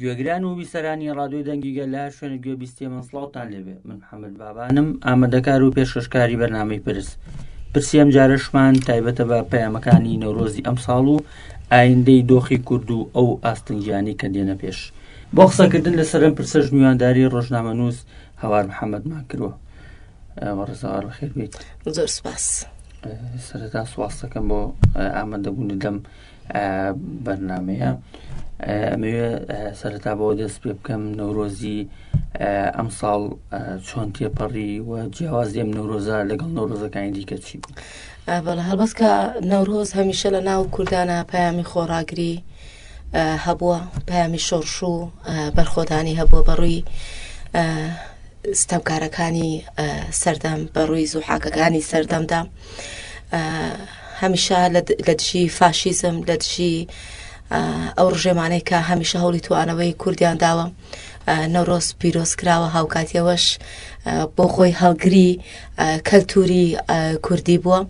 گوێگران و بیسەرانی ڕادیۆی دەنگیگە لە هەر شوێنە گوێ بیستێمە سڵاوتان لێبێ. من محەممەد بابانم، ئامادەکار و پێشکەشکاری بەرنامەی پرسی ئەم جارەشمان تایبەتە بە پەیامەکانی نەورۆزی ئەم ساڵ و ئایندەی دۆخی کورد و ئەو ئاستنگیانی کە دێنە پێش. بۆ قسەکردن لەسەرم پرسە ژمیوانداری ڕۆژنامەنووس هەوار محەممەدمان کردووە. ڕزاوار بەخێر بێت. زۆر سپاس. سەرەتا سواستەکەم بۆ ئامادەبوونی دەم بەرنامەیە. ئەمەوێ سەرەتا بۆ دەست پێ بکەم نەورۆزی ئەم ساڵ چۆن تێپەڕی و جیاواز ئەم نەورۆزە لەگەڵ نەورۆزەکانی دیکە چی بوو؟ بەڵێ هەڵبەت کە نەورۆز هەمیشە لە ناو کوردانە پەیامی خۆڕاگری هەبووە، پەیامی شۆڕش و بەرخۆدانی هەبووە بەڕووی ستەمکارەکانی سەردەم، بەڕووی زوحاکەکانی سەردەمدا. هەمیشە لە دژی فاشیزم، لە دژی ئەو ڕژێمانەی کە هەمیشە هەوڵی توانەوەی کوردیان داوە، نەورۆز پیرۆز کراوە. هاوکاتیەوەش بۆ خۆی هەڵگری کەلتوری کوردی بووە.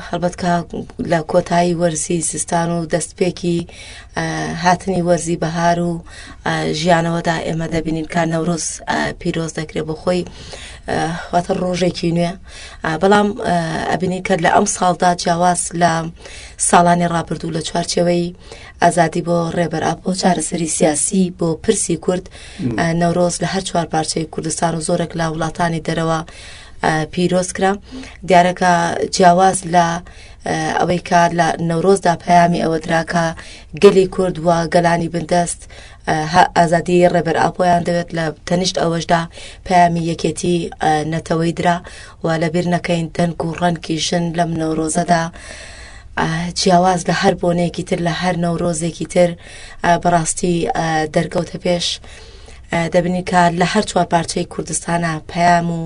هەڵبەت کە لە کۆتایی وەرزی زستان و دەستپێکی هاتنی وەرزی بەهار و ژیانەوەدا ئێمە دەبینین کە نەورۆز پیرۆز دەکرێت بۆ خۆی، واتە ڕۆژێکی نوێ. بەڵام ئەبینین کە لە ئەم ساڵدا جیاواز لە ساڵانی ڕابردوو لە چوارچێوەی ئازادی بۆ ڕێبەرئاب بۆ چارەسەری سیاسی بۆ پرسی کورد، نەورۆز لە هەر چوار پارچەی کوردستان و زۆرێک لە وڵاتانی دەرەوە پیرۆز کرا. دیارەکە جیاواز لە ئەوەی کە لە نەورۆزدا پەیامی ئەوە دراکە گەلی کورد و گەلانی بندەست ئازادی ڕێبەرئابۆیان دەوێت. لە تەنیشت ئەوەشدا پەیامی یەکێتی نەتەوەی درا و لەبیر نەکەین دەنگ و ڕەنگی ژن لەم نەورۆزەدا جیاواز لە هەر بۆنێکی تر، لە هەر نەورۆزێکی تر بەڕاستی دەرکەوتە پێش. دەبینی کە لە هەر چوار پارچەی کوردستانە پەیام و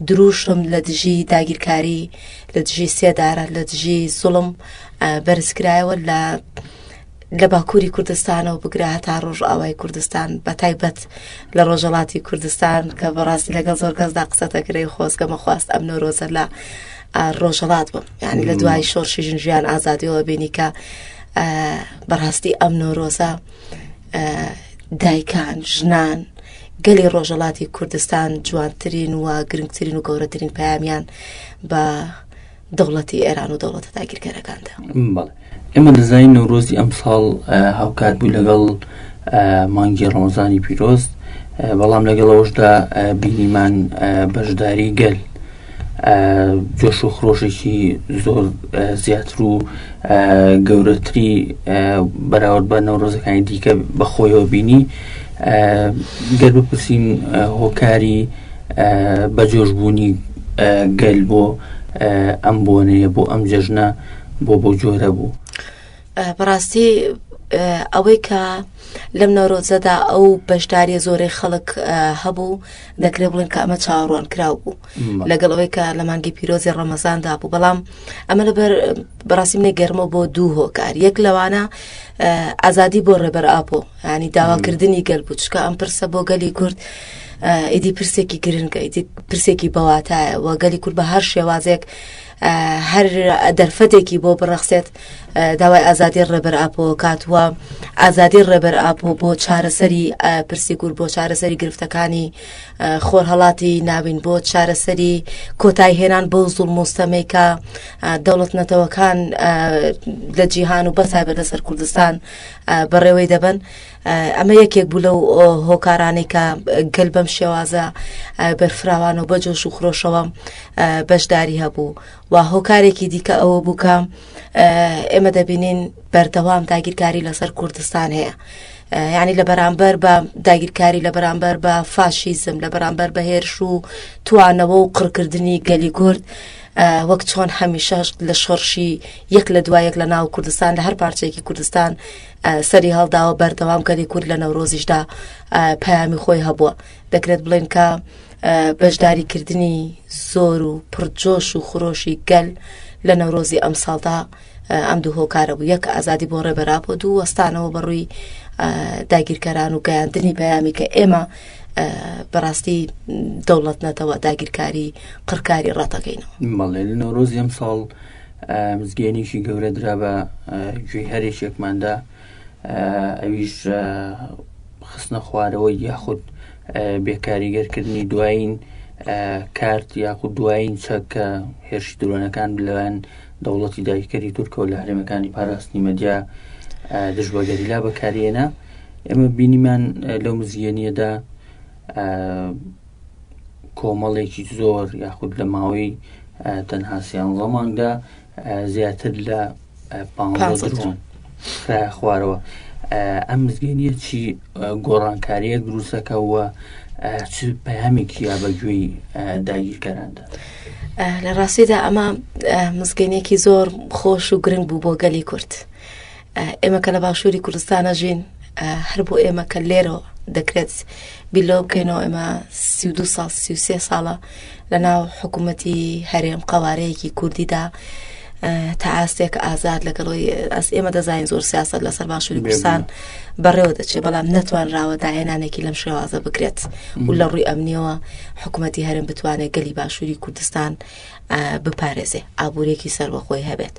دروشم لە دژی داگیرکاری، لە دژی سێدارە، لە دژی زوڵم بەرزکرایەوە لە باکووری کوردستانەوە بگرە هەتا ڕۆژ ئاوای کوردستان، بە تایبەت لە ڕۆژهەڵاتی کوردستان کە بەڕاستی لەگەڵ زۆر کەسدا قسەتەکرێ خۆزگەمە خواست ئەم نەورۆزە لە ڕۆژهەڵات بم، یعنی لە دوای شۆڕشی ژنجیان ئازادیەوە بینی کە بەڕاستی ئەم نەورۆزە دایکان، ژنان، گەلی ڕۆژهەڵاتی کوردستان جوانترین و گرنگترین و گەورەترین پەیامیان بە دەوڵەتی ئێران و دەوڵەتە داگیرکەرەکاندا. بەڵێ ئێمە دەزانین نەورۆزی ئەم ساڵ هاوکات بوو لەگەڵ مانگی ڕەمەزانی پیرۆز، بەڵام لەگەڵ ئەوەشدا بینیمان بەشداری گەل، جۆش و خڕۆشێکی زۆر زیاتر و گەورەتری بەراورد بە نەورۆزەکانی دیکە بەخۆیەوە بینی. گەر بپرسین هۆکاری بەجۆشبوونی گەل بۆ ئەم بۆنەیە، بۆ ئەم جەژنە، بۆ جۆرە بوو. بەڕاستی ئەوەی کە لەم نەورۆزەدا ئەو بەشداری زۆرەی خەڵک هەبوو، دەکرێت بڵێن کە ئەمە چاوەڕوان کراو بوو لەگەڵ ئەوەی کە لە مانگی پیرۆزی ڕەمەزاندا بوو. بەڵام ئەمە لەبەر بەڕاستی منێ گەرمە بۆ دوو هۆکار. یەک لەوانە ئازادی بۆ ڕێبەرئابۆ، ینی داواکردنی گەل بوو، چکە ئەم پرسە بۆ گەلی کورد ئیدی پرسێکی گرنگە، ئیدی پرسێکی بەواتایە و گەلی کورد بە هەر شێوازێک هەر دەرفەتێکی بۆ بڕەخسێت داوای ئازادی ڕێبەرئابۆ کاتووە. ئازادی ڕێبەرئابۆ بۆ چارەسەری پرسی کورد، بۆ چارەسەری گرفتەکانی خۆرهەڵاتی ناوین، بۆ چارەسەری کۆتایی هێنان بۆ زوڵم و ستەمەی کە دەوڵەت نەتەوەکان لە جیهان و بەتایبەت لەسەر کوردستان بەڕێوەی دەبن. ئەمە یەکێک بوو لەو هۆکارانەی کە گەل بەم شێوازە بەرفراوان و بەجۆش و خڕۆشەوە بەشداری هەبوو. و هۆکارێکی دیکە ئەوە بوو کە ئێمە دەبینین بەردەوام داگیرکاری لەسەر کوردستان هەیە، یعنی لە بەرامبەر بە داگیرکاری، لە بەرامبەر بە فاشیزم، لە بەرامبەر بە هێرش و توانەوە و قڕکردنی گەلی کورد، وەک چۆن هەمیشەش لە شۆڕشی یەک لە دوایەک لە ناو کوردستان لە هەر پارچەیەکی کوردستان سەری هەڵداوە بەردەوام گەلی کورد لە نەورۆزیشدا پەیامی خۆی هەبووە. دەکرێت بڵێن کە بەشداریکردنی زۆر و پرجۆش و خڕۆشی گەل لە نەورۆزی ئەم ساڵدا ئەم دوو هۆکارە بوو. یەک ئازادی بۆ ڕێبەرئابۆ، دوو وەستانەوە بەڕووی داگیرکەران و گەیاندنی پەیامی کە ئێمە بەڕاستی دەوڵەت نەتەوە داگیرکاری قڕکاری ڕاتەکەینەوە. بەڵێ لە نەورۆزی ئەم ساڵ مزگەیەنیشی گەورە درا بە گوێی هەرێکێکماندا ئەویش خستنە خوارەوەی یاخود بێکاریگەرکردنی دوایین کارت یاخود دوایین چەک کە هێرشی درۆنەکان لەوان دەوڵەتی داگیرکەری تورکە و لە هەرێمەکانی پاراستنی مەدیا دژ بە گەریلا بەکارهێنا. ئێمە بینیمان لەو مزگەنیەدا کۆمەڵێکی زۆر یاخود لە ماوەی تەنها 11 مانگدا زیاتر لە 15 درۆن خرایە خوارەوە. ئەم مزگەنیە چی گۆڕانکاریەک دروستەکەوە چ پەیامێکی یا بەگوێی داگیرکەراندا؟ لە ڕاستیدا ئەمە مزگەنیەکی زۆر خۆش و گرنگ بوو بۆ گەلی کورد. ئێمە کە لە باشووری کوردستانە ژین، هەر بۆ ئێمە کە لێرەوە دەکرێت بیلۆ بکەینەوە ئێمە 32 ساڵ 33 ساڵە لە ناو حکوومەتی هەرێم قەوارەیەکی کوردیدا تا ئاستێک ئازاد لەگەڵەوەی ئێمە دەزانین زۆر سیاست لەسەر باشووری کوردستان بەڕێوە دەچێت، بەڵام نەتوانراوە داهێنانێکی لەم شێوازە بکرێت و لە ڕووی ئەمنیەوە حکوومەتی هەرێم بتوانێت گەلی باشووری کوردستان بپارێزێ، ئابوورێکی سەربەخۆی هەبێت.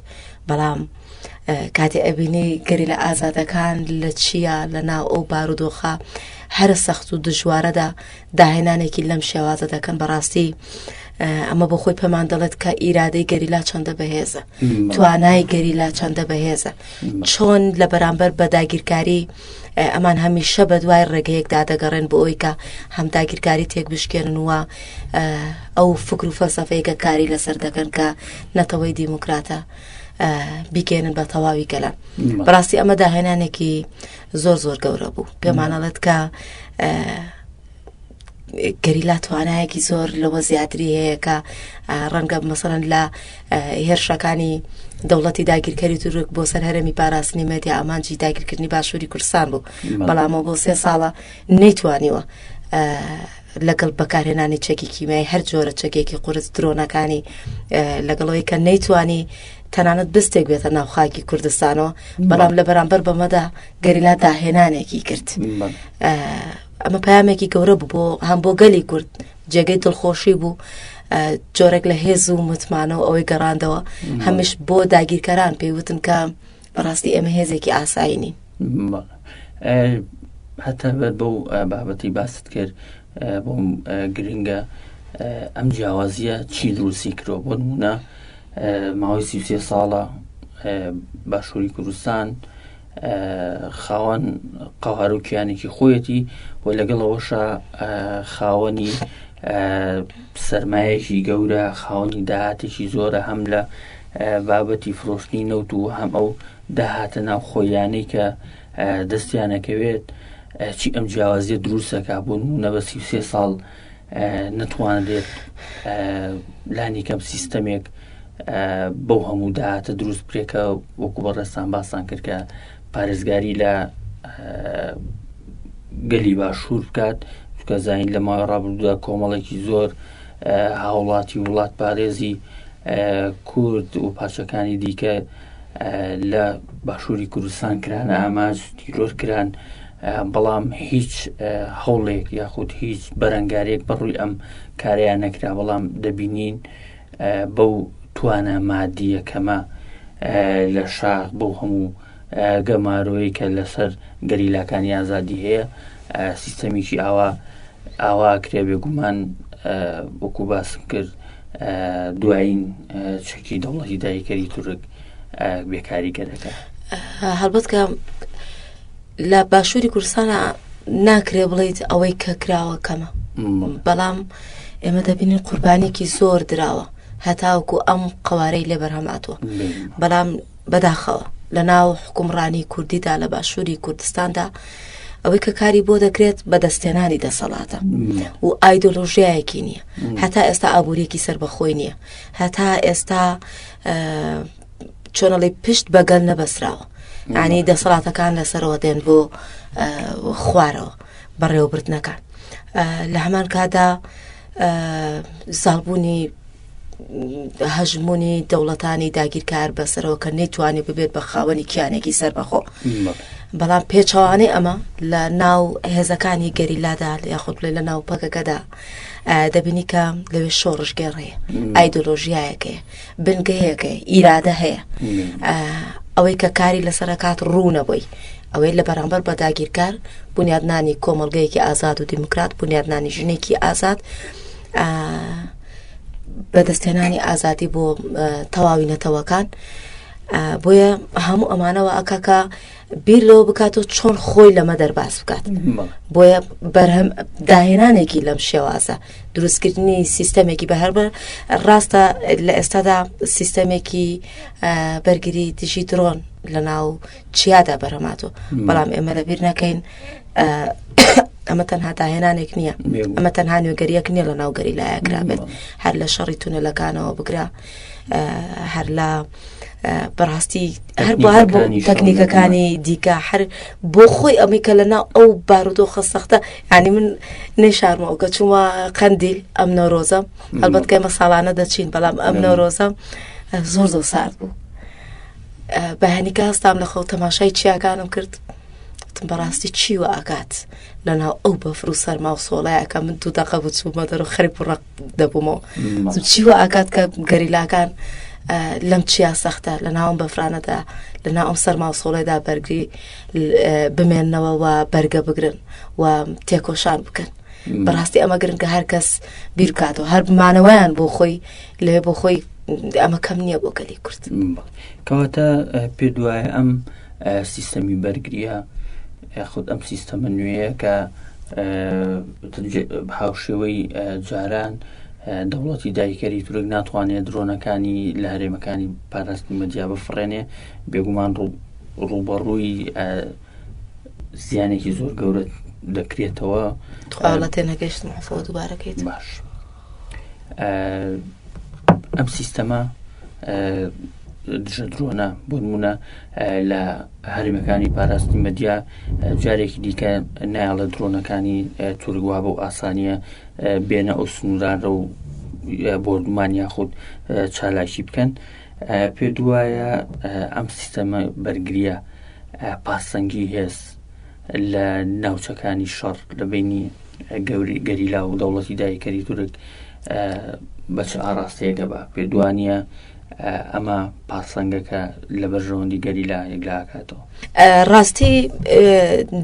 بەڵام کاتێ ئەبینی گەری لە ئازادەکان لە چییە لە ناو ئەو بارودۆخە هەرە سەخت و دژوارەدا داهێنانێکی لەم شێوازە دەکەن، بەڕاستی ئەمە بۆ خۆی پەمان دەڵێت کە ئیرادەی گەریلا چەندە بەهێزە، توانای گەریلا چەندە بەهێزە، چۆن لە بەرامبەر بە داگیرکاری ئەمان هەمیشە بە دوای ڕێگەیەکدا دەگەڕێن بۆ ئەوی کە هەم داگیرکاری تێک بشکێنن وە ئەو فکر و فەلسەفەیەکە کاری لەسەر دەکەن کە نەتەوەی دیموکراتە بیگەێنن بە تەواوی گەلان. بەڕاستی ئەمە داهێنانێکی زۆر زۆر گەورە بوو. پێمانەڵێت کە گەریلا توانایەکی زۆر لەوە زیاتری هەیە کە ڕەنگە مەسەڵەن لە هێرشەکانی دەوڵەتی داگیرکەری تورک بۆ سەر هەرێمی پاراستنی مەدیا ئامانجی داگیرکردنی باشووری کوردستان بوو، بەڵامەوە بۆ 3 ساڵە نەیتوانیوە لەگەڵ بەکارهێنانی چەکی کیمیایی هەر جۆرە چەکێکی قورس درۆنەکانی لەگەڵەوەی کە نەیتوانی تەنانەت بستێک بێتە ناو خاکی کوردستانەوە، بەڵام لە بەرامبەر بەمەدا گەریلا داهێنانێکی کرد. ئەمە پەیامێکی گەورە بوو بۆ هەم بۆ گەلی کورد، جێگەی دڵخۆشی بوو، جۆرێک لە هێز و متمانەوە ئەوەی گەڕاندەوە. هەمیش بۆ داگیرکەران پێیوتن کە بەڕاستی ئێمە هێزێکی ئاسایی نین. هەتا بێت بەو بابەتی باست کرد بۆم گرنگە ئەم جیاوازیە چی دروستی کردەوە. بۆ نمونە ماوەی 33 ساڵە باشووری کوردستان خاوەن قەوارەوکیانێکی خۆیەتی و لەگەڵەوەشە خاوەنی سەرمایەکی گەورە، خاوەنی داهاتێکی زۆرە، هەم لە بابەتی فرۆشتنی نەوت و هەم ئەو داهاتە ناو خۆیانەی کە دەستیانەکەوێت. چی ئەم جیاوازیە دروستەکە بۆ نمونە بە 33 ساڵ نەتوانێت لانی کەم سیستەمێک بەو هەموو داهاتە دروست بکرێکە وەکو بەڕێستان باسان کرد کە پارێزگاری لە گەلی باشوور بکات، چونکە زاین لە ماوەی ڕابردوودا کۆمەڵێکی زۆر هاوڵاتی وڵات پارێزی کورد و پارچەکانی دیکە لە باشووری کوردستان کرانە ئاماژ تیرۆر کران، بەڵام هیچ هەوڵێک یاخود هیچ بەرەنگارێک بەڕووی ئەم کاریان نەکرا. بەڵام دەبینین بەو توانە مادیە کەمە لە شاخ بەو هەموو گەمارۆیی کە لەسەر گەریلاکانی ئازادی هەیە سیستەمیکی ئاوا کرێ بێگومان وەکو باسم کرد دوایین چەکی دەوڵەتی داگیرکەری تورک بێکاریگەرەکە. هەڵبەت کە لە باشووری کوردستانە ناکرێ بڵێیت ئەوەی کە کراوە کەمە، بەڵام ئێمە دەبینین قوربانێکی زۆر دراوە هەتاوەکو ئەم قەوارەی لێ بەرهەماتوە. بەڵام بەداخەوە لە ناو حکومڕانی کوردیدا لە باشووری کوردستاندا ئەوەی کە کاری بۆ دەکرێت بەدەستێنانی دەسەڵاتە و ئایدۆلۆژیایەکی نییە، هەتا ئێستا ئابوووریەکی سەربەخۆی نییە، هەتا ئێستا چۆنەڵی پشت بەگەل نەبەسراوە، یعنی دەسەڵاتەکان لەسەرەوە دێن بۆ خوارەوە بەڕێوەبردنەکان. لە هەمان کادا زاڵبوونی هەژمونی دەوڵەتانی داگیرکار بەسەرەوە کە نەیتوانێت ببێت بە خاوەنی کیانێکی سەربەخۆ. بەڵام پێچەوانەی ئەمە لە ناو هێزەکانی گەریلادا یاخود بڵێ لە ناو پەکەکەدا دەبینی کە لەوێ شۆڕژگێڕەیە، ئایدۆلۆژیایەکەیە، بنگەیەکەیە، ئیرادە هەیە. ئەوەی کە کاری لەسەرکات ڕوونەبووی ئەوەی لە بەرامبەر بە داگیرکار بنیادنانی کۆمەڵگەیەکی ئازاد و دیموکرات بنیادنانی ژنێکی ئازاد بەدەستێنانی ئازادی بۆ تەواوی نەتەوەکان بۆیە هەموو ئەمانەوە ئەکاکە بیر لەوە بکاتەوە چۆن خۆی لەمە دەرباز بکات بۆیە بەرهەم داهێنانێکی لەم شێوازە دروستکردنی سیستەمێکی بەهەربەر ڕاستە لە ئێستادا سیستەمێکی بەرگری دژی درۆن لە ناو چیادا بەرهەماتەوە بەڵام ئێمە لەبیر نەکەین ئەمە تەنها داهێنانێک نییە ئەمە تەنها نوێگەریەک نییە لە ناو گەریلایەکرا بێت هەر لە شەڕی تونەلەکانەوە بگرا هەر لە بەڕاستی هەر بۆ تەکنیکەکانی دیکە هەر بۆ خۆی ئەمەی کە لەناو ئەو بارودۆخە سەختە ینی من نێشارمەوە کە چوومە قەندیل ئەم نۆرۆزە هەڵبەت کە ئێمە ساڵانە دەچین بەڵام ئەم نۆرۆزە زۆر سارد بوو بە هەنیکە هەستام لە خەو تەماشای چیاکانم کرد بەڕاستی چیوە ئاکات لەناو ئەو بەفر و سەرما و سۆڵایەکە من دوو دەقە بچوومە دەرەوە خەریب و ڕق دەبوومەوە چیوە ئاکات کە گەریلاکان لەم چیا سەختە لە ناوم بەفرانەدا لە ناو ئەم سەرما و سۆڵەیدا بەرگری بمێننەوە و بەرگە بگرن و تێکۆشان بکەن بەڕاستی ئەمە گرنگە هەر کەس بیر بکاتەوە هەر بمانەوەیان بۆ خۆی لەوێ بۆ خۆی ئەمە کەم نییە بۆ گەلی کورد کەواتە پێ دوایە ئەم سیستەمی بەرگریە خود ئەم سیستەمە نوێیە کە هاوشێوەی جاران دەوڵەتی دایکەری تورک ناتوانێت درۆنەکانی لە هەرێمەکانی پاراستنی مەدیا بفڕێنێ بێگومان ڕوبەڕووی زیانێکی زۆر گەورە دەکرێتەوە توڵە تێنەگەشتم حفۆ دووبارەکەیت باش ئەم سیستەمە دژە درۆنە بۆ نمونە لە هەرێمەکانی پاراستنی مەدیا جارێکی دیکە نایڵە درۆنەکانی تورگوا بۆ ئاسانیە بێنە ئەو سنوورانە و بۆردومان یاخود چالاکی بکەن پێ دوایە ئەم سیستەمە بەرگریە پاسەنگی هێز لە ناوچەکانی شەڕ لە بینی گەریلا و دەوڵەتی دایکەری تورک بە چ ئاڕاستەیەکە بە پێ دوانیە ئەمە پاسەنگەکە لە بەرژەوەندی گەریلا یەکلاکاتەوە ڕاستی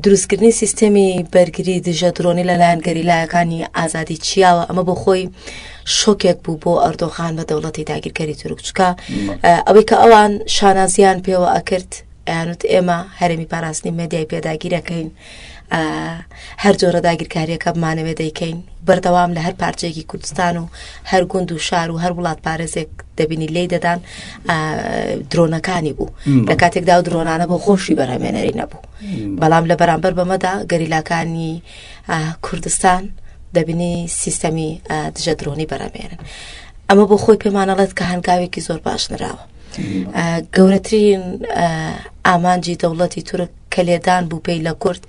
دروستکردنی سیستەمی بەرگری دژە درۆنی لەلایەن گەریلایەکانی ئازادی چیاوە ئەمە بۆ خۆی شۆکێک بوو بۆ ئەردۆغان بە دەوڵەتی داگیرکەری تورک چکە ئەوەی کە ئەوان شانازیان پێوە ئەکرد یانوت ئێمە هەرێمی پاراستنی مێدیای پێداگیرەکەین هەر جۆرە داگیرکاریەکە بمانەوێ دەیکەین بەردەوام لە هەر پارچەیەکی کوردستان و هەر گوند و شار و هەر وڵات پارێزێک دەبینی لێی دەدان درۆنەکانی بوو لە کاتێکدا و درۆنانە بۆ خۆشی بەرهەمێنەری نەبوو بەڵام لە بەرامبەر بەمەدا گەریلاکانی کوردستان دەبینی سیستەمی دژە درۆنی بەرهەمێنن ئەمە بۆ خۆی پێمانەڵێت کە هەنگاوێکی زۆر باش نراوە گەورەترین ئامانجی دەوڵەتی تورک کە لێدان بوو پێی لە کورد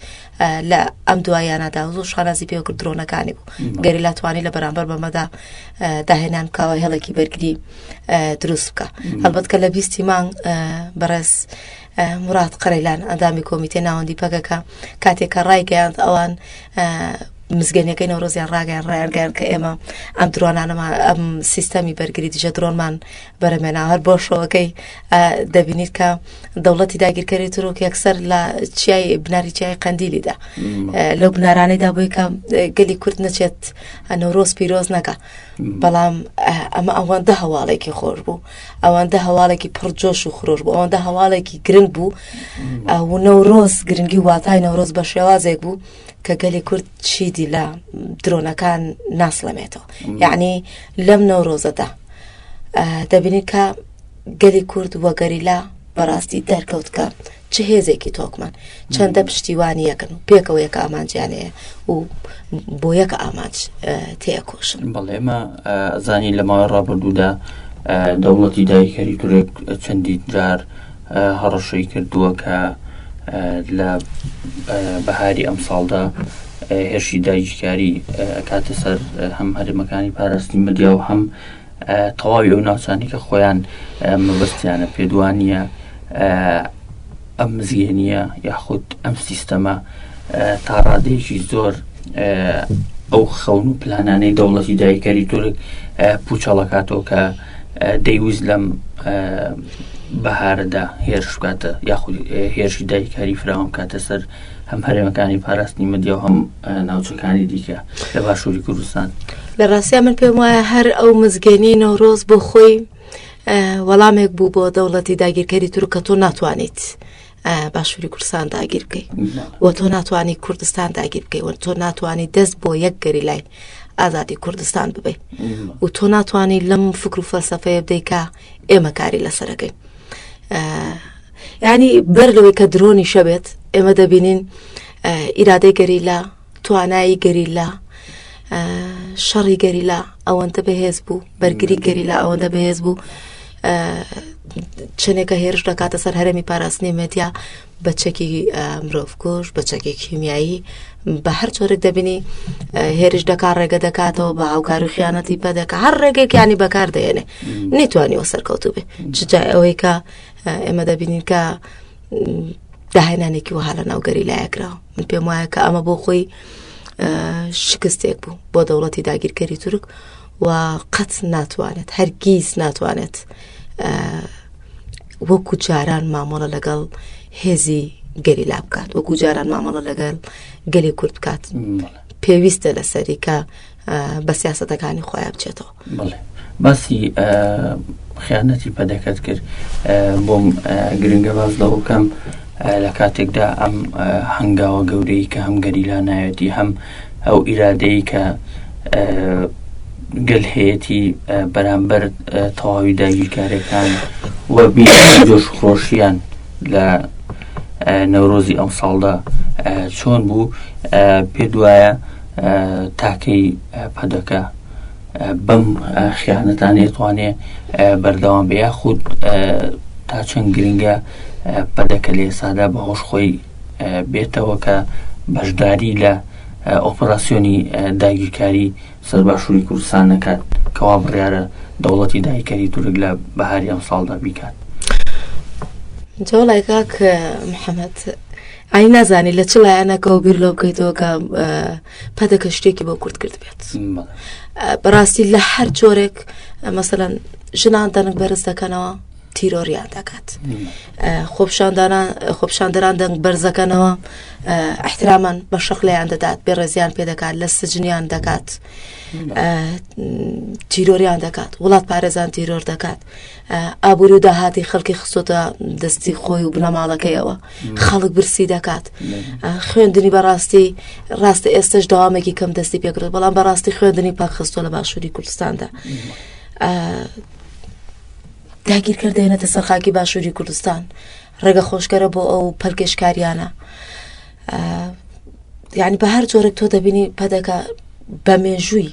لە ئەم دوایانەدا زۆر شانازی پێوە کرد درۆنەکانی بوو گەریلا توانی لە بەرامبەر بەمەدا داهێنان بکەوە هێڵێکی بەرگری دروست بکە هەڵبەت کە لە 20 مانگ بەڕێز مراد قەرەیلان ئەندامی کۆمیتێ ناوەندی پەکەکە کاتێک کە ڕایگەیاند ئەوان مزگەنیەکەی نەورۆزیان ڕایگەیان کە ئێمە ئەم درۆنانەمان ئەم سیستەمی بەرگری دژە درۆنمان بەرەمێنا هەر بۆ شەوەکەی دەبینیت کە دەوڵەتی داگیرکەری تورک یەکسەر لە چیای بناری چیای قەندیلیدا لەو بنارانەیدا بووی کە گەلی کورد نەچێت نەورۆز پیرۆز نەکە بەڵام ئەمە ئەوەندە هەواڵێکی خۆش بوو ئەوەندە هەواڵێکی پڕجۆش و خرۆش بوو ئەوەندە هەواڵێکی گرنگ بوو و نەورۆز گرنگی واتای نەورۆز بە شێوازێک بوو کە گەلی کورد چیدی لە درۆنەکان ناسڵەمێتەوە یعنی لەم نەورۆزەدا دەبینیت کە گەلی کورد وە گەریلا بەڕاستی دەرکەوت کە چه هێزێکی تۆکمان چەندە پشتیوانی یەکەن و پێکەوە یەکە ئامانجیانەیە و بۆ یەکە ئامانج تێکۆشن بەڵێ ئێمە زانی لە ماوەی ڕابردوودا دەوڵەتی دایکەری تورک چەندی جار هەڕەشەی کردووە کە لە بەهاری ئەم ساڵدا هێرشی داگیرکاری کاتە سەر هەم هەرێمەکانی پاراستنی مەدیا و هەم تەواوی ئەو ناوچانی کە خۆیان مەبەستیانە پێدوانیە ئەم مزگەنیە یاخود ئەم سیستەمە تا ڕادەیەکی زۆر ئەو خەون و پلانانەی دەوڵەتی دایکەری تورک پوچەڵەکاتەوە کە دەیویست لەم بەهارەدا هێرش بکاتە یاخود هێرشی دایکاری فراوان بکاتە سەر هەم هەرێمەکانی پاراستنی مەدیا و هەم ناوچەکانی دیکە لە باشووری کوردستان. لە ڕاستیە من پێم وایە هەر ئەو مزگەنی نەورۆز بۆ خۆی وەڵامێک بوو بۆ دەوڵەتی داگیرکەری تورک کە تۆ ناتوانیت باشووری کوردستان داگیر بکەیت و تۆ ناتوانی کوردستان داگیر بکەیت و تۆ ناتوانی دەست بۆ یەک گەریلای ئازادی کوردستان ببێت و تۆ ناتوانی لەم فکر و فەلسەفەیە بدەیت کە ئێمە کاری لەسەرەکەین. یعنی بەر لەوەی کە درۆنی شەبێت ئێمە دەبینین ئیرادەی گەریلا، توانایی گەریلا، شەڕی گەریلا ئەوەندە بەهێز بوو، بەرگری گەریلا ئەوەندە بەهێز بوو چنێکە هێرش دەکاتە سەر هەرێمی پاراستنی مێدیا بە چەکی مرۆڤکوژ، بە چەکێک کیمیایی، بە هەر جۆرێک دەبینی هێرش دەکات، ڕێگە دەکاتەوە بە هاوکار و خیانەتی پەدەکە، هەر ڕێگەیەکیانی بەکار دێنێ نەیتوانیوە سەرکەوتوو بێ. جای ئەوەی کە ئێمە دەبینین کە داهێنانێکی وها لە ناو گەریلایەکراوە. من پێم وایە کە ئەمە بۆ خۆی شکستێک بوو بۆ دەوڵەتی داگیرکەری تورک و قەت ناتوانێت، هەرگیز ناتوانێت وەکو جاران مامەڵە لەگەڵ هێزی گەریلا بکات، وەکو جاران مامەڵە لەگەڵ گەلی کورد بکات. پێویستە لەسەری کە بە سیاسەتەکانی خۆیان بچێتەوە. باسی خیانەتی پەدەکەت کرد، بۆم گرنگە باز لەوە بکەم لە کاتێکدا ئەم هەنگاوە گەورەی کە هەم گەریلا نایەتی هەم ئەو ئیرادەی کە گەلهەیەتی بەرامبەر تەواوی داگیرکاریەکان و جۆش خۆشیان لە نەورۆزی ئەم ساڵدا چۆن بوو، پێ دوایە تاکەی پەدەکە بەم خیانەتانێ توانێ بەردەوام بێ یاخود تا چەند گرنگە پەدەکە لە ئێسادا بەهۆش خۆی بێتەوە کە بەشداری لە ئۆپەراسیۆنی داگیرکاری سەر باشووری کوردستان نەکات کەوا بڕیارە دەوڵەتی داگیرکەری تورک لە بەهاری ئەم ساڵدا بیکات. جوڵای کاک محەممەد ئای نازانی لە چ لایەنەکەەوە بیر لەو بکەیتەوە کە پەدەکە شتێکی بۆ کورد کرد بێت. بەڕاستی لە هەر جۆرێک مەسەلەن ژنان دەنگ بەرز دەکەنەوە تیرۆریان دەکات، خۆپشاندەران دەنگ بەرزەکەنەوە احترامان بە شەخلیان دەدات، بێڕێزیان پێ دەکات، لە سجنیان دەکات، تیرۆریان دەکات، وڵات پارێزان تیرۆر دەکات، ئابووری و داهاتی خەڵکی خستۆتە دەستی خۆی و بنەماڵەکەیەوە، خەڵک برسی دەکات. خوێندنی بەڕاستی ڕاستە ئێستش داوامێکی کەم دەستی پێکرد، بەڵام بەڕاستی خوێندنی پاک خستۆ لە باشووری کوردستاندا. داگیرکردێنێتە سەر خاکی باشووری کوردستان، ڕێگە خۆشگەرە بۆ ئەو پەلکێشکاریانە. یعنی بە هەر جۆرێک تۆ دەبینی پەدەکە بە مێژووی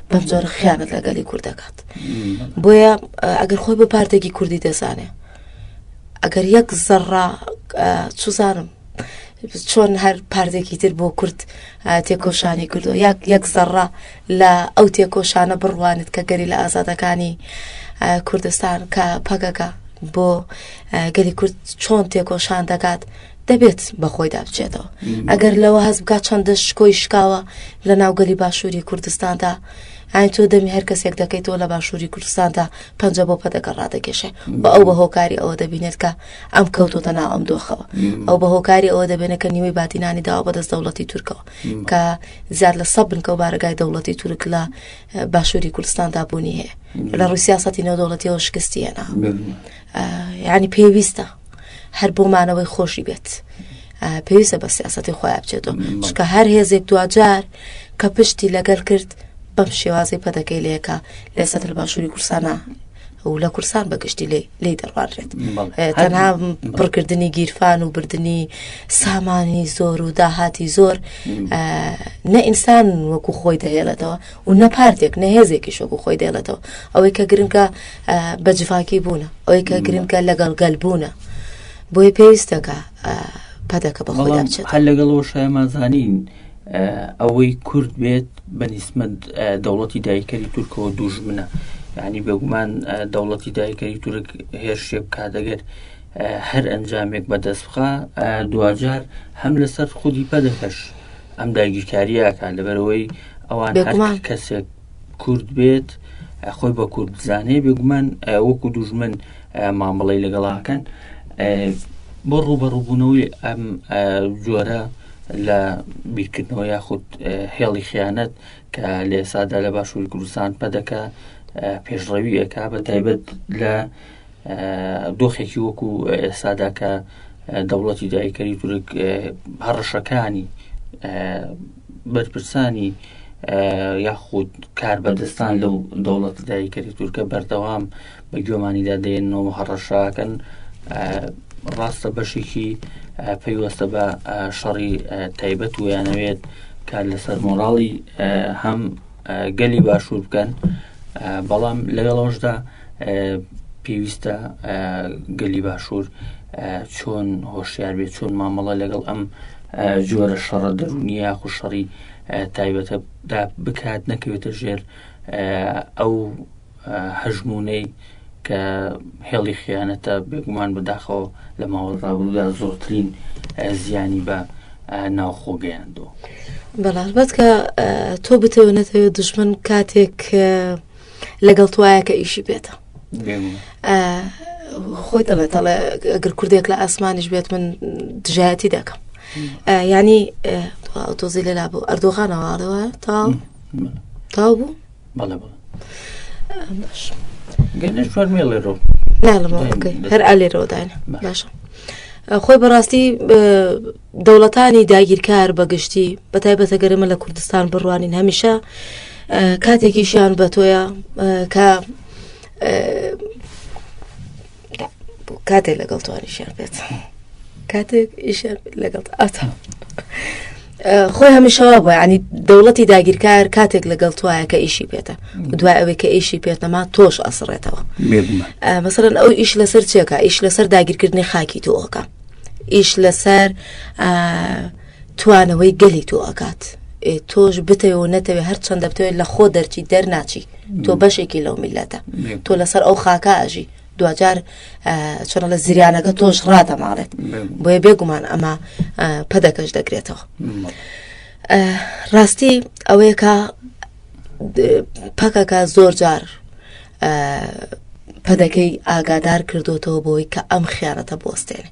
بەم جۆرە خیانەت لەگەلی کورد دەکات. بۆیە ئەگەر خۆی بە پارتێکی کوردی دەزانێ، ئەگەر یەک زەڕا چوزانم چۆن هەر پارتێکی تر بۆ کورد تێکۆشانی کردو، یەک زەڕا لە ئەو تێکۆشانە بڕوانێت کە گەری لە ئازادەکانی کوردستان کە پەگەکە بۆ گەلی کورد چۆن تێکۆشان دەکات دەبێت بەخۆی دابچێتەوە. ئەگەر لەوە هەز بکات چەندە شکۆی شکاوە لە ناوگەلی باشووری کوردستاندا، ئاین تۆ دەمی هەر کەسێک دەکەیتەوە لە باشووری کوردستاندا پەنجە بۆ پەدەکە ڕادەکێشێ، بە ئەو بە هۆکاری ئەوە دەبینێت کە ئەم کەوتۆتە ناو ئەم دۆخەوە، ئەو بە هۆکاری ئەوە دەبێنێت کە نیوەی باتینانی داوە بەدەست دەوڵەتی تورکەوە کە زیاد لە سەد بن کە و بارگای دەوڵەتی تورک لە باشووری کوردستاندا بوونی هەیە، لە ڕووی سیاسەتی نێودەوڵەتیەوە شکستی هێنا. یعنی پێویستە هەر بۆمانەوەی خۆشی بێت، پێویستە بە سیاسەتی خۆیان بچێتەوە، چونکە هەر هێزێک دوجار کە پشتی لەگەڵ کرد بەم شێوازەی پەدەکەی لەیەکە لە سەتر باشووری کوردستانە و لە کوردستان بەگشتی لێی دەڕوانرێت. تەنها پڕکردنی گیرفان و بردننی سامانی زۆر و داهاتی زۆر نە ئینسان وەکو خۆی دەهێڵێتەوە و نە پارتێک نە هێزێکیش وەکو خۆی دەهێڵێتەوە، ئەوەی کە گرنگکە بە جفاکی بوونە، ئەوەی کە گرنگکە لەگەڵگەل بوونە، بۆیە پێویستەکە پەدەکە بەخۆیدا بچێت. هەر لەگەڵەوە شایەمازانین ئەوەی کورد بێت بەنسبەت دەوڵەتی داگیرکەری تورکەوە دوژمنە، یعنی بێگومان دەوڵەتی داگیرکەری تورک هێرشێ بکات دەگەر هەر ئەنجامێک بەدەست بخا دوجار هەم لەسەر خودی پەدەکەش ئەم داگیرکاریەکە لەبەرەوەی ئەوان هەر کەسێک کورد بێت خۆی بە کورد بزانێ بێگومان وەکو دوژمن مامەڵەی لەگەڵاکەن بۆ ڕوبەڕووبوونەوەی ئەم جۆرە لە بیرکردنەوە یاخود هێڵی خیانەت کە لە ئێسادا لە باشووری کوردستان پەدەکە پێشڕەوی ئەکا بە تایبەت لە دۆخێکی وەکو ئێسادا کە دەوڵەتی دایکەری تورک هەڕەشەکانی بەرپرسانی یاخود کار بەدەستان لەو دەوڵەتی دایکەری تورکە بەردەوام بە گوێمانیدا دێنەوە هەڕەشاکەن ڕاستە بەشێکی پەیوەستە بە شەڕی تایبەت ویانەوێت کار لەسەر مۆراڵی هەم گەلی باشوور بکەن بەڵام لەگەڵەوەشدا پێویستە گەلی باشوور چۆن هۆشیار بێت چۆن مامەڵە لەگەڵ ئەم جۆرە شەڕە دەرونی یاخود شەڕی تایبەتەدا بکات نەکەوێتە ژێر ئەو هەژمونەی کە هێڵی خیانەتە بێگومان بەداخەوە لە ماوەڕابردوودا زۆرترین زیانی بە ناوخۆ گەیاندەوە. بەڵام البەت کە تۆ بتەوێنێتەوە دوژمن کاتێک لەگەڵ توایە کە ئیشی بێتە خۆی دەڵێتەڵێ ئەگەر کوردێک لە ئاسمانیش بێت من دژایەتی دەکەم ینی تۆزی لێلا بوو ئەردۆغانەوەڵەوە تاو بوو هەر ئالێرەوەداینە باشە خۆی بەڕاستی دەوڵەتانی داگیرکار بەگشتی بە تایبەتە گەرمە لە کوردستان بڕوانین هەمیشە کاتێکیشیان بە تۆیە کە کاتێک لەگەڵ توانیشیان بێت کاتێک ئیشیان لەگەڵ ئاتا خۆی هەمیشەوە بووە ینی دەوڵەتی داگیرکار کاتێک لەگەڵ توایە کە ئیشی پێێتە دوای ئەوەی کە ئیشی پێێتەما تۆش ئەسڕێتەوە مەسەرەن ئەو ئیش لەسەر چێکە ئیش لەسەر داگیرکردنی خاکی تۆەکە ئیش لەسەر توانەوەی گەلی تۆ ئەکات تۆش بتەوە نەتەوێت هەر چەندە بتەوێت لە خۆ دەرچی دەرناچی تۆ بەشێکی لەو میلەتە تۆ لەسەر ئەو خاکە ئاژی دوجار چۆنە لە زریانەکە تۆش ڕاتە ماڵێت بۆیە بێگومان ئەمە پەدەکەش دەگرێتەوە ڕاستی ئەوەیە کە پەکەکە زۆر جار پەدەکەی ئاگادار کردوتەوە بۆی کە ئەم خیانەتە بوەستێنێ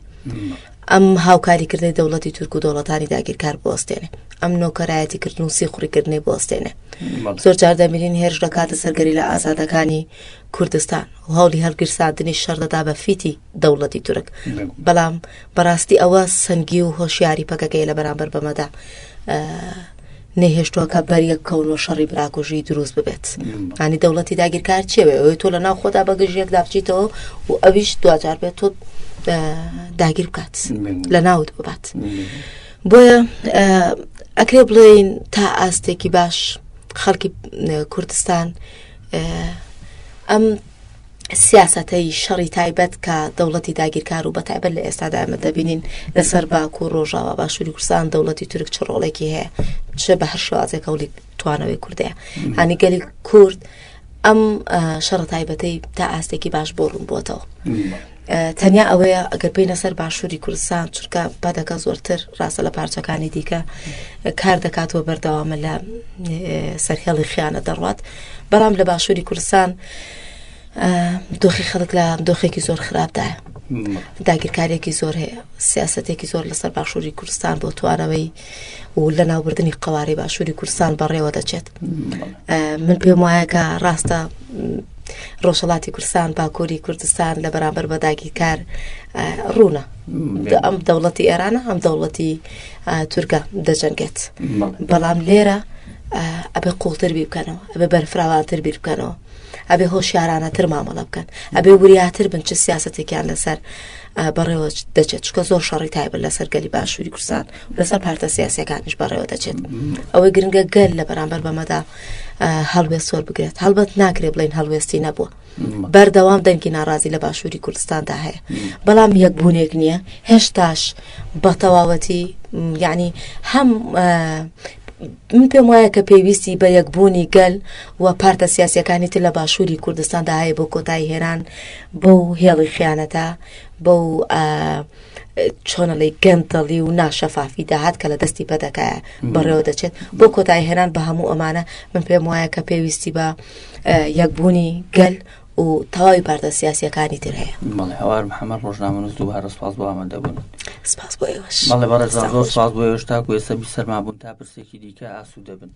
ئەم هاوکاریکردنی دەوڵەتی تورک و دەوڵەتانی داگیرکار بوەستێنێ ئەم نۆکەرایەتیکردن و سیخوڕیکردنی بوەستێنێ زۆر جار دەبینین هێرش دەکاتە سەرگەری لە ئازادەکانی کوردستان و هەوڵی هەڵگیرساندنی شەڕ دەدا بە فیتی دەوڵەتی تورک بەڵام بەڕاستی ئەوە سەنگی و هۆشیاری پەکەکەی لە بەرامبەر بەمەدا نەهێشتووە کە بەریەک کەون و شەڕی براکوژی دروست ببێت ینی دەوڵەتی داگیرکار چێوێ ئەوەی تۆ لە ناو خۆدا بەگژیەکدا بچیتەوە و ئەویش دوجار بێت تۆ داگیر بکات لە ناوت ببات بۆیە ئەکرێ بڵێین تا ئاستێکی باش خەڵکی کوردستان ئەم سیاسەتەی شەڕی تایبەت کە دەوڵەتی داگیرکار و بە تایبەت لە ئێستادا ئەمە دەبینین لەسەر باکو و ڕۆژاوە باشووری کوردستان دەوڵەتی تورک چ ڕۆڵێکی هەیە چ بە هەر شێوازێک هەوڵی توانەوەی کوردەیە هەنی گەلی کورد ئەم شەڕە تایبەتەی تا ئاستێکی باش بۆ ڕوون بۆتەوە تەنیا ئەوەیە ئەگەر بینە سەر باشووری کوردستان چونکە پەدەکە زۆرتر ڕاستە لە پارچەکانی دیکە کار دەکاتەوە بەردەوامە لە سەرهێڵی خیانە دەڕوات بەڵام لە باشووری کوردستان دۆخی خەڵک لە دۆخێکی زۆر خراپدایە داگیرکارێکی زۆر هەیە سیاسەتێکی زۆر لەسەر باشووری کوردستان بۆ توانەوەی و لە ناوبردننی قەواری باشووری کوردستان بەڕێوە دەچێت من پێم وایە کە ڕاستە ڕۆژهەڵاتی کوردستان باکووری کوردستان لە بەرامبەر بە داگیرکار ڕوونە ئەم دەوڵەتی ئێرانە ئەم دەوڵەتی تورکە دەجەنگێت بەڵام لێرە ئەبێ قوڵتر بی بکەنەوە ئەبێ بەرفراوانتر بیر بکەنەوە ئەبێ هۆشیارانەتر مامەڵە بکەن ئەبێ وریاتر بن چ سیاسەتێکیان لەسەر بەڕێوە دەچێت چکە زۆر شەڕی تایبەت لەسەر گەلی باشووری کوردستان لەسەر پارتە سیاسیەکانیش بەڕێوە دەچێت ئەوەی گرنگە گەل لە بەرامبەر بەمەدا هەڵوێست سۆر بگرێت هەڵبەت ناکرێت بڵین هەڵوێستی نەبووە بەردەوام دەنگی ناڕازی لە باشووری کوردستاندا هەیە بەڵام یەکبوونێک نییە هێشتاش بە تەواوەتی یعنی هەم من پێم وایە کە پێویستی بە یەکبوونی گەل و پارتە سیاسیەکانی تر لە باشووری کوردستاندا هەیە بۆ کۆتایی هێران بەو هێڵی خیانەتە بەو چۆنەڵی گەندەڵی و ناشەفافی داهات کە لە دەستی پەدەکایە بەڕێوە دەچێت بۆ کۆتایی هێران بە هەموو ئەمانە من پێم وایە کە پێویستی بە یەکبوونی گەل و تەواوی پارتە سیاسیەکانی تر هەیە. بەڵێ هەوار محەممەد ڕۆژنامەنووس دووبارە سپاس بۆ ئامادەبوون. سپاس بۆ ئێوەش. بەڵێ بەڕێزان زۆر سپاس بۆ ئێوەش تاکو ئێستا بیسەرما بوون تا پرسێکی دیکە ئاسوودە بن.